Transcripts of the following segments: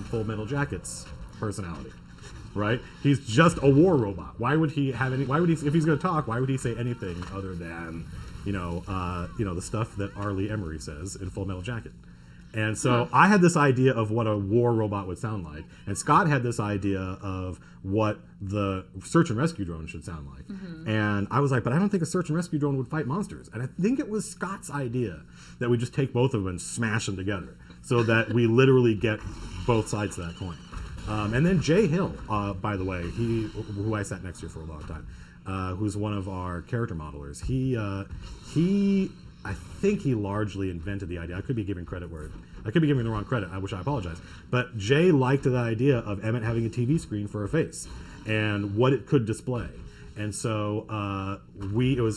Full Metal Jacket's personality, right? He's just a war robot. Why would he have any? Why would he? If he's going to talk, why would he say anything other than, the stuff that R. Lee Emery says in Full Metal Jacket? And so I had this idea of what a war robot would sound like, and Scott had this idea of what the search and rescue drone should sound like. And I was like, but I don't think a search and rescue drone would fight monsters. And I think it was Scott's idea that we just take both of them and smash them together so that we literally get both sides of that coin. And then Jay Hill, by the way, who I sat next to for a long time, who's one of our character modelers, I think he largely invented the idea. I could be giving the wrong credit, which I apologize. But Jay liked the idea of Emmett having a TV screen for a face and what it could display. And so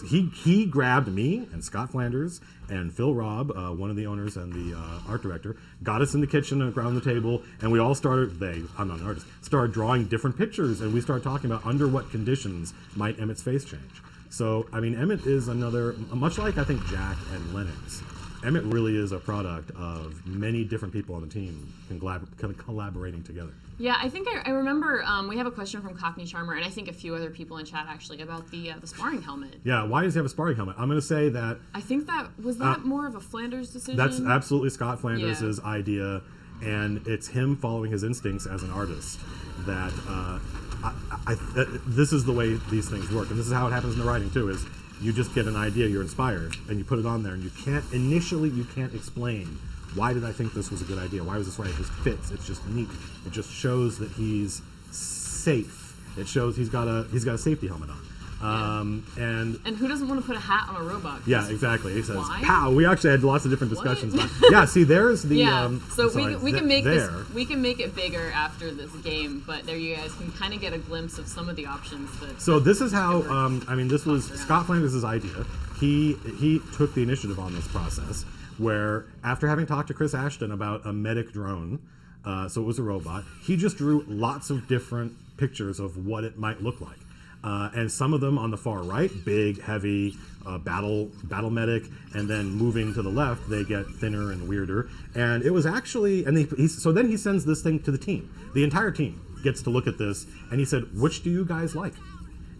he grabbed me and Scott Flanders and Phil Robb, one of the owners and the art director, got us in the kitchen and around the table, and we all I'm not an artist, started drawing different pictures, and we started talking about under what conditions might Emmett's face change. So, I mean, Emmett is another, much like I think Jack and Lennox, Emmett really is a product of many different people on the team kind of collaborating together. Yeah, I think I remember we have a question from Cockney Charmer, and I think a few other people in chat actually, about the sparring helmet. Yeah, why does he have a sparring helmet? I'm going to say that... I think was that more of a Flanders decision? That's absolutely Scott Flanders' idea, and it's him following his instincts as an artist that... this is the way these things work, and this is how it happens in the writing too, is you just get an idea, you're inspired, and you put it on there, and you can't explain, why did I think this was a good idea? Why was this right? It just fits. It's just neat. It just shows that he's safe. It shows he's got a safety helmet on. And who doesn't want to put a hat on a robot? Yeah, exactly. He says, why? "Pow!" We actually had lots of different discussions. Yeah, see, there's the. So we can make we can make it bigger after this game, but there you guys can kind of get a glimpse of some of the options that. So this is how. This was Scott Flanders' idea. He took the initiative on this process, where after having talked to Chris Ashton about a medic drone, so it was a robot, he just drew lots of different pictures of what it might look like. And some of them on the far right, big, heavy, battle medic, and then moving to the left, they get thinner and weirder. And it was actually, so then he sends this thing to the team. The entire team gets to look at this, and he said, "Which do you guys like?"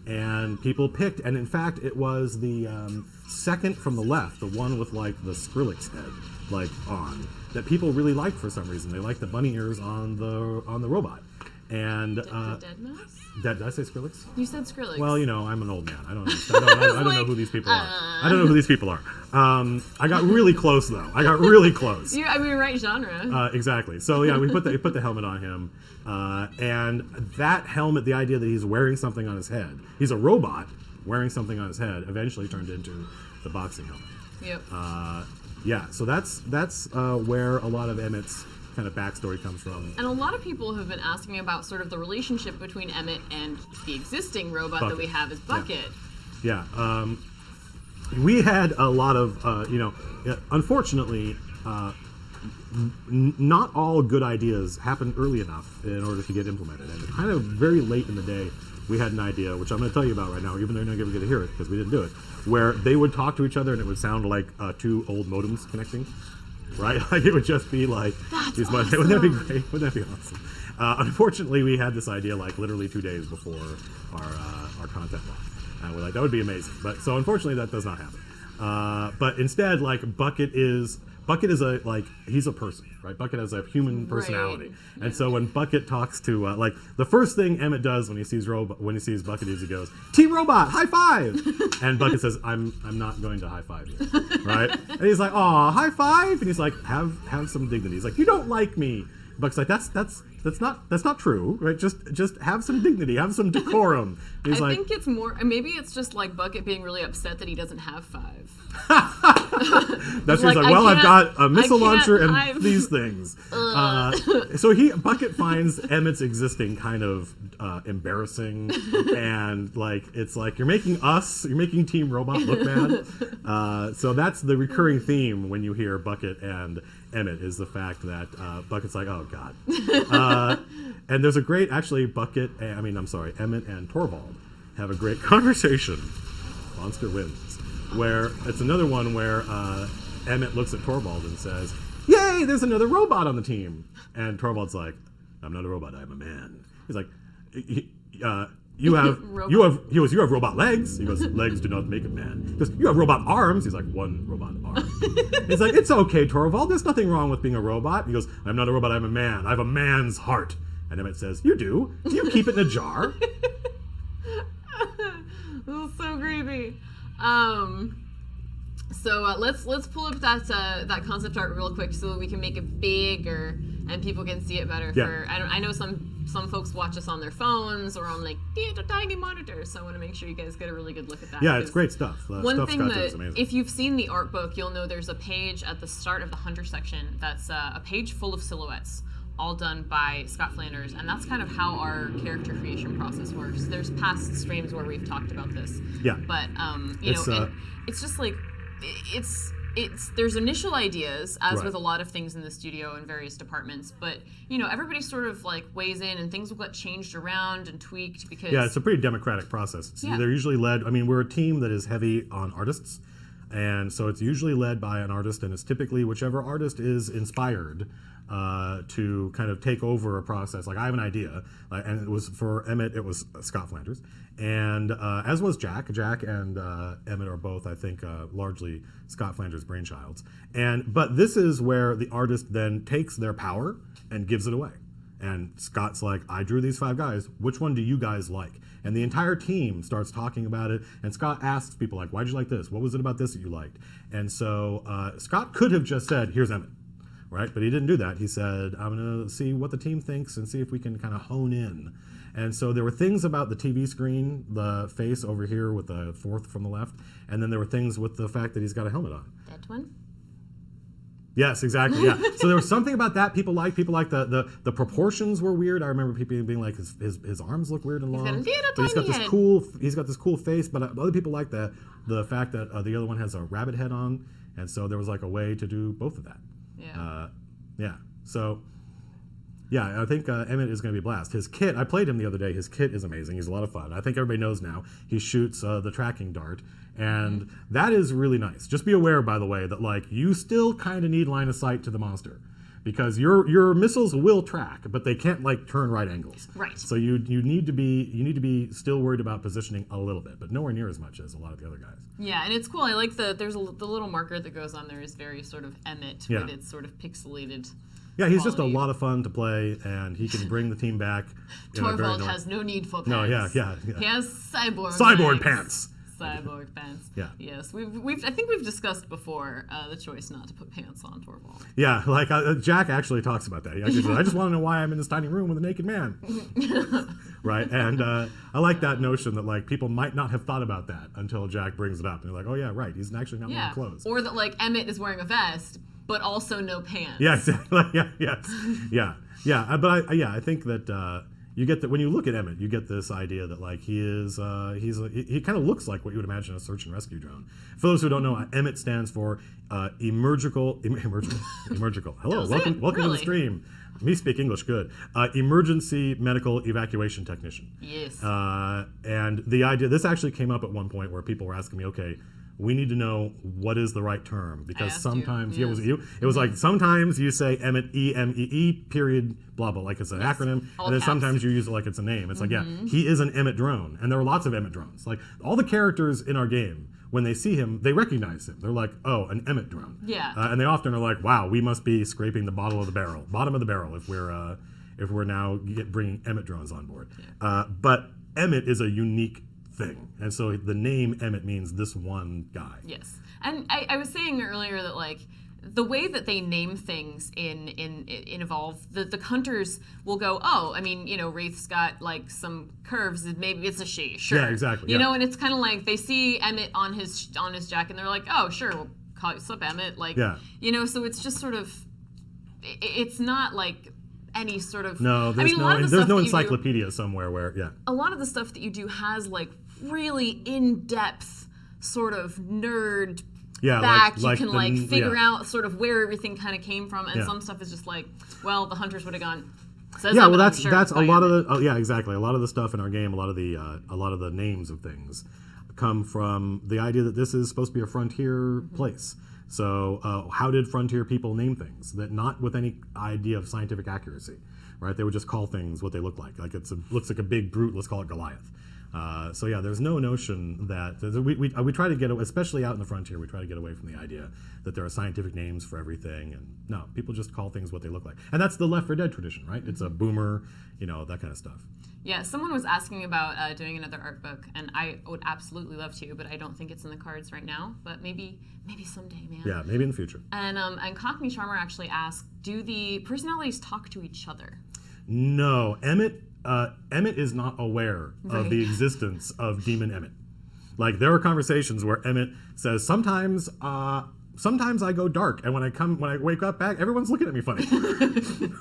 And people picked, and in fact, it was the second from the left, the one with like the Skrillex head, on, that people really liked for some reason. They liked the bunny ears on the robot. And Dead Mouse? Did I say Skrillex? You said Skrillex. Well, I'm an old man. I don't know who these people are. I don't know who these people are. I got really close though. Right genre. Exactly. So yeah, we put the helmet on him, and that helmet, the idea that he's wearing something on his head, he's a robot wearing something on his head, eventually turned into the boxing helmet. Yep. So that's where a lot of Emmett's kind of backstory comes from. And a lot of people have been asking about sort of the relationship between Emmett and the existing robot that we have as Bucket. Yeah. We had a lot of, unfortunately, not all good ideas happened early enough in order to get implemented. And kind of very late in the day, we had an idea, which I'm going to tell you about right now, even though you're not going to get to hear it because we didn't do it, where they would talk to each other and it would sound like two old modems connecting. Right? Like it would just be like, that's awesome. Wouldn't that be great? Wouldn't that be awesome? Unfortunately, we had this idea like literally 2 days before our content launch. And we're like, that would be amazing. But so unfortunately, that does not happen. But instead, like Bucket is he's a person, right? Bucket has a human personality. Right. And so when Bucket talks to, the first thing Emmett does when he sees Bucket is he goes, "Team Robot, high five!" And Bucket says, I'm not going to high five you, right? And he's like, "Aw, high five!" And he's like, have some dignity. He's like, "You don't like me." Buck's like, that's not true, right? Just have some dignity, have some decorum. I think it's more, maybe it's just like Bucket being really upset that he doesn't have 5. That's he's like, well, I've got a missile launcher and these things. So Bucket finds Emmett's existing kind of embarrassing, and like it's like you're making Team Robot look bad. So that's the recurring theme when you hear Bucket and Emmett, is the fact that Bucket's like, oh god. And there's a great, actually, Emmett and Torvald have a great conversation. Monster wins. Where it's another one where Emmett looks at Torvald and says, "Yay, there's another robot on the team." And Torvald's like, I'm not a robot. I'm a man. He's like, you have robot legs. He goes, legs do not make a man. He goes, you have robot arms. He's like, one robot arm. He's like, it's okay, Torvald. There's nothing wrong with being a robot. He goes, I'm not a robot. I'm a man. I have a man's heart. And Emmett says, you do? Do you keep it in a jar? This is so creepy. So let's pull up that concept art real quick so that we can make it bigger and people can see it better. Yeah. I know some folks watch us on their phones or on like tiny monitors, so I want to make sure you guys get a really good look at that. Yeah, it's great stuff. One thing that, if you've seen the art book, you'll know there's a page at the start of the Hunter section that's a page full of silhouettes, all done by Scott Flanders, and that's kind of how our character creation process works. There's past streams where we've talked about this. Yeah. But it's just like there's initial ideas, as Right. with a lot of things in the studio and various departments, but everybody sort of like weighs in and things will get changed around and tweaked because it's a pretty democratic process. They're usually led, we're a team that is heavy on artists, and so it's usually led by an artist, and it's typically whichever artist is inspired to kind of take over a process. Like I have an idea, and it was for Emmett, it was Scott Flanders, and as was Jack. Jack and Emmett are both, I think, largely Scott Flanders' brainchilds. But this is where the artist then takes their power and gives it away. And Scott's like, I drew these 5 guys. Which one do you guys like? And the entire team starts talking about it. And Scott asks people like, why'd you like this? What was it about this that you liked? And so Scott could have just said, here's Emmett. Right? But he didn't do that. He said, I'm going to see what the team thinks and see if we can kind of hone in. And so there were things about the TV screen, the face over here with the 4th from the left, and then there were things with the fact that he's got a helmet on. That one? Yes, exactly. Yeah. So there was something about that people liked. People liked the proportions were weird. I remember people being like his arms look weird and long. He's got this cool face. But other people like the fact that the other one has a rabbit head on, and so there was like a way to do both of that. Yeah. So, I think Emmett is going to be a blast. His kit, I played him the other day. His kit is amazing. He's a lot of fun. I think everybody knows now. He shoots the tracking dart, and that is really nice. Just be aware, by the way, that like you still kind of need line of sight to the monster, because your missiles will track, but they can't like turn right angles. Right. So you need to be still worried about positioning a little bit, but nowhere near as much as a lot of the other guys. Yeah, and it's cool. I like the little marker that goes on there is very sort of Emmett with its sort of pixelated. Yeah, he's just a lot of fun to play, and he can bring the team back. Torvald has no need for pants. No, yeah. He has cyborg pants. Cyborg pants. Yeah. Yes, I think we've discussed before the choice not to put pants on Torvald. Yeah, like Jack actually talks about that. He actually says, I just want to know why I'm in this tiny room with a naked man. Right, and I like that notion that like people might not have thought about that until Jack brings it up, and they're like, oh yeah, right, he's actually not wearing clothes. Or that like Emmett is wearing a vest, but also no pants. Yeah, exactly. Yeah. But I think that you get that when you look at Emmett, you get this idea that like he kind of looks like what you would imagine a search and rescue drone. For those who don't know, Emmett stands for emergical. Hello, welcome to the stream. Me speak English good. Emergency medical evacuation technician. Yes. And the idea, this actually came up at one point where people were asking me, okay, we need to know what is the right term, because sometimes it was you. It was like sometimes you say Emmett, E-M-E-E, period, blah blah, like it's an acronym, and then sometimes you use it like it's a name. It's like he is an Emmett drone, and there are lots of Emmett drones. Like all the characters in our game, when they see him, they recognize him. They're like, oh, an Emmett drone. Yeah. And they often are like, wow, we must be scraping the bottom of the barrel, if we're now bringing Emmett drones on board. Yeah. But Emmett is a unique thing, and so the name Emmett means this one guy. Yes, and I was saying earlier that like the way that they name things in Evolve, the hunters will go, oh, I mean, Wraith's got like some curves, maybe it's a she, sure. Yeah, exactly. And it's kind of like they see Emmett on his jacket, and they're like, oh, sure, we'll call it Sup Emmett, like, so it's just sort of, it's not like any sort of there's no encyclopedia somewhere where a lot of the stuff that you do has like really in-depth sort of nerd back. You can figure out sort of where everything kind of came from, and some stuff is just like, well, the hunters would have gone. That's a lot of the exactly. A lot of the stuff in our game, a lot of the names of things come from the idea that this is supposed to be a frontier place. So how did frontier people name things? That not with any idea of scientific accuracy. right? They would just call things what they look like. Like looks like a big brute. Let's call it Goliath. So yeah, there's no notion that we try to get, especially out in the frontier, we try to get away from the idea that there are scientific names for everything, and no, people just call things what they look like, and that's the Left 4 Dead tradition, right? It's a boomer, that kind of stuff. Yeah, someone was asking about doing another art book, and I would absolutely love to, but I don't think it's in the cards right now. But maybe someday, man. Yeah, maybe in the future. And Cockney Charmer actually asked, do the personalities talk to each other? No, Emmett is not aware of the existence of Demon Emmett. Like, there are conversations where Emmett says, sometimes I go dark, and when I wake up back, everyone's looking at me funny.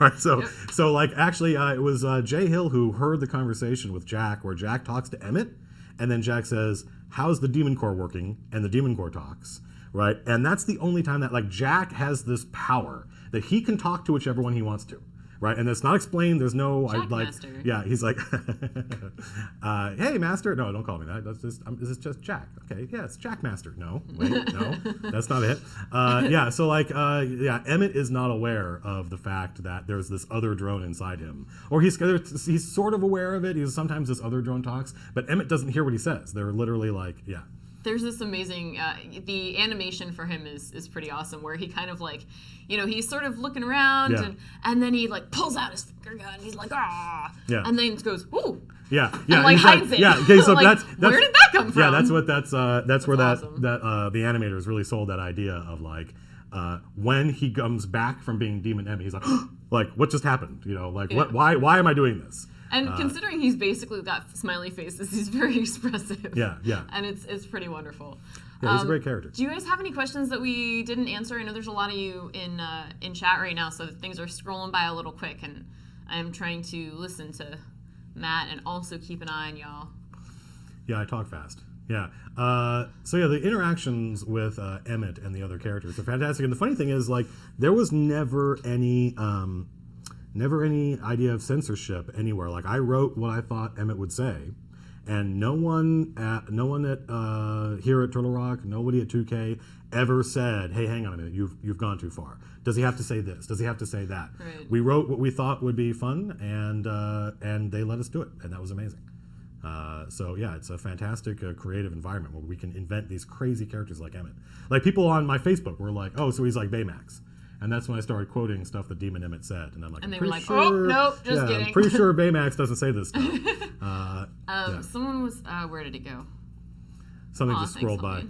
Right? So like, actually, it was Jay Hill who heard the conversation with Jack, where Jack talks to Emmett, and then Jack says, how's the Demon Core working? And the Demon Core talks, right? And that's the only time that, like, Jack has this power that he can talk to whichever one he wants to. Right, and it's not explained. There's no, Master. Yeah, he's like, hey, Master. No, don't call me that. This is just Jack. Okay, yeah, it's Jack Master. No, wait, no, that's not it. Yeah, so like, Emmett is not aware of the fact that there's this other drone inside him, or he's sort of aware of it. Sometimes this other drone talks, but Emmett doesn't hear what he says. They're literally like, yeah. There's this amazing, the animation for him is pretty awesome, where he kind of like, he's sort of looking around, and then he like pulls out his finger gun, and he's like, ah, and then goes, ooh. Yeah, and like hides it. Yeah, okay, so like, that's where did that come from? Yeah, that's where awesome. the animators really sold that idea of like, when he comes back from being Demon Emmett, he's like, like, what just happened? What? Why am I doing this? And considering he's basically got smiley faces, he's very expressive. Yeah. And it's pretty wonderful. Yeah, he's a great character. Do you guys have any questions that we didn't answer? I know there's a lot of you in chat right now, so things are scrolling by a little quick, and I'm trying to listen to Matt and also keep an eye on y'all. Yeah, I talk fast. Yeah. So yeah, the interactions with Emmett and the other characters are fantastic. And the funny thing is, like, there was never any idea of censorship anywhere. Like, I wrote what I thought Emmett would say, and no one at here at Turtle Rock, nobody at 2K ever said, "Hey, hang on a minute, you've gone too far. Does he have to say this? Does he have to say that?" Right. We wrote what we thought would be fun, and they let us do it, and that was amazing. So yeah, it's a fantastic creative environment where we can invent these crazy characters like Emmett. Like, people on my Facebook were like, "Oh, so he's like Baymax." And that's when I started quoting stuff that Demon Emmett said. And I'm like, and they I'm were like, sure, oh, nope, just kidding. I'm pretty sure Baymax doesn't say this stuff. Someone was, where did it go? Something just scrolled by.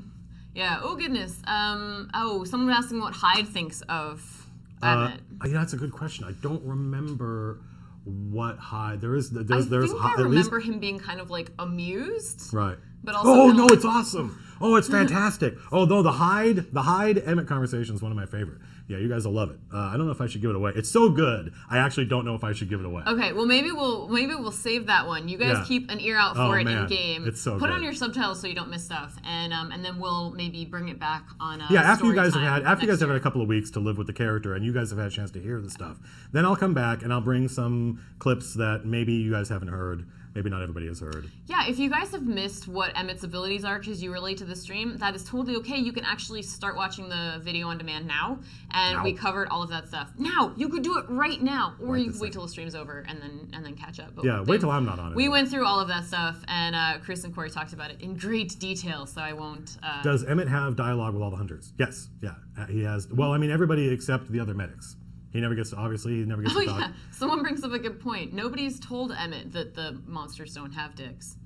Yeah, oh goodness. Someone was asking what Hyde thinks of Emmett. Yeah, that's a good question. I don't remember what Hyde, there's I remember him being kind of like amused. Right. But also no, it's awesome. Oh, it's fantastic. Oh, no, the Hyde Emmett conversation is one of my favorite. Yeah, you guys will love it. I don't know if I should give it away. It's so good. I actually don't know if I should give it away. Okay, well maybe we'll save that one. You guys keep an ear out for it in game. It's so Put good. on your subtitles so you don't miss stuff, and then we'll maybe bring it back on. After you guys have had a couple of weeks to live with the character, and you guys have had a chance to hear the stuff, then I'll come back and I'll bring some clips that maybe you guys haven't heard. Maybe not everybody has heard. Yeah, if you guys have missed what Emmett's abilities are because you relate to the stream, that is totally okay. You can actually start watching the video on demand now, and we covered all of that stuff. Now! You could do it right now, or you could wait till the stream's over and then catch up. But wait till I'm not on it. We went through all of that stuff, and Chris and Corey talked about it in great detail, so I won't... Does Emmett have dialogue with all the hunters? Yes, yeah. He has... Well, I mean, everybody except the other medics. He never gets to talk. Yeah. Someone brings up a good point. Nobody's told Emmett that the monsters don't have dicks.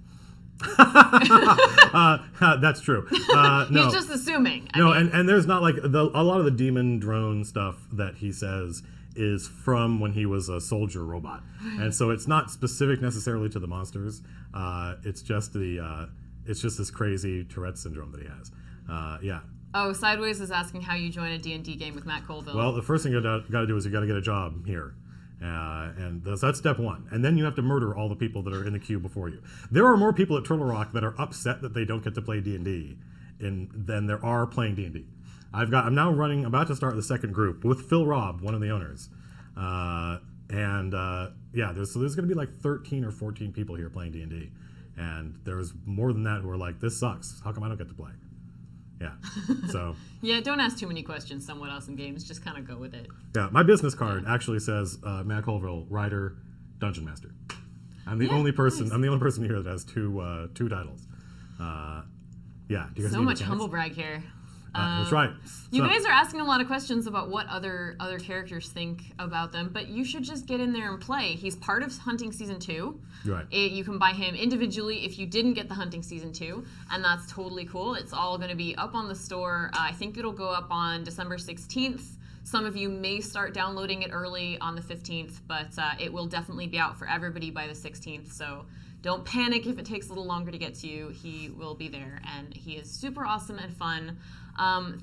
That's true. No. He's just assuming. And there's not like a lot of the demon drone stuff that he says is from when he was a soldier robot, and so it's not specific necessarily to the monsters. It's just this crazy Tourette syndrome that he has. Yeah. Oh, Sideways is asking how you join a D&D game with Matt Colville. Well, the first thing you got to do is you got to get a job here. And that's step one. And then you have to murder all the people that are in the queue before you. There are more people at Turtle Rock that are upset that they don't get to play D&D than there are playing D&D. I'm now about to start the second group with Phil Robb, one of the owners. There's going to be like 13 or 14 people here playing D&D. And there's more than that who are like, this sucks. How come I don't get to play? Yeah. So. Yeah, don't ask too many questions. Someone else in games, just kind of go with it. Yeah, my business card actually says Matt Colville, writer, dungeon master. I'm the only person. Nice. I'm the only person here that has two titles. Yeah. Do you guys So need much mechanics? humble brag here. That's right. You So- guys are asking a lot of questions about what other characters think about them, but you should just get in there and play. He's part of Hunting Season 2. You're right. You can buy him individually if you didn't get the Hunting Season 2, and that's totally cool. It's all going to be up on the store. I think it'll go up on December 16th. Some of you may start downloading it early on the 15th, but it will definitely be out for everybody by the 16th, so don't panic if it takes a little longer to get to you. He will be there, and he is super awesome and fun.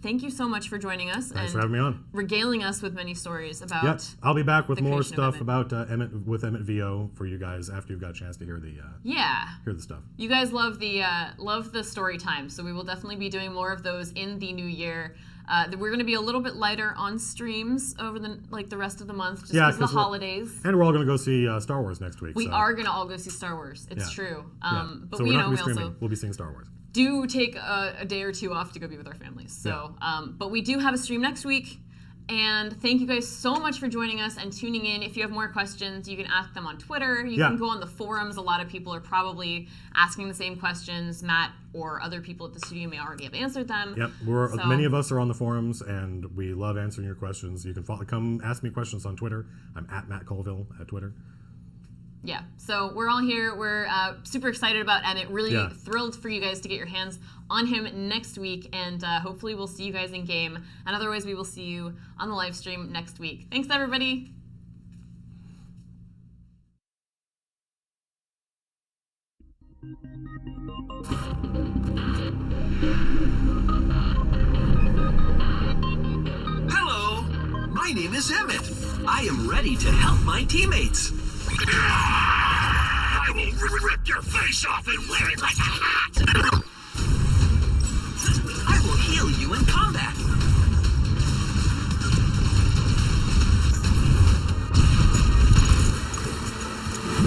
Thank you so much for joining us Thanks and for having me on. regaling us with many stories about. Yep. I'll be back with the more creation of stuff about EMET VO for you guys after you've got a chance to hear the hear the stuff. You guys love the story time, so we will definitely be doing more of those in the new year. We're going to be a little bit lighter on streams over the rest of the month, just because of the holidays. And we're all going to go see Star Wars next week. We are going to all go see Star Wars. It's true. But so we we're not we going to be streaming. also We'll be seeing Star Wars. do take a day or two off to go be with our families. So, but we do have a stream next week. And thank you guys so much for joining us and tuning in. If you have more questions, you can ask them on Twitter. You can go on the forums. A lot of people are probably asking the same questions. Matt or other people at the studio may already have answered them. Yep, many of us are on the forums, and we love answering your questions. You can come ask me questions on Twitter. I'm at Matt Colville at Twitter. Yeah, so we're all here. We're super excited about Emmett. Really thrilled for you guys to get your hands on him next week, and hopefully we'll see you guys in game. And otherwise, we will see you on the live stream next week. Thanks, everybody. Hello, my name is Emmett. I am ready to help my teammates. I will rip your face off and wear it like a hat. I will heal you in combat.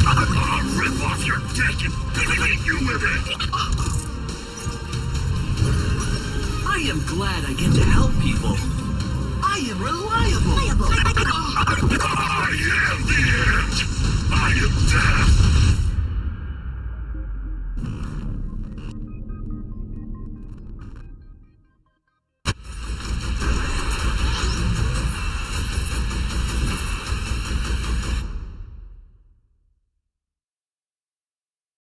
I'm gonna rip off your dick and beat you with it. I am glad I get to help people. I am reliable. I am the end. I am death.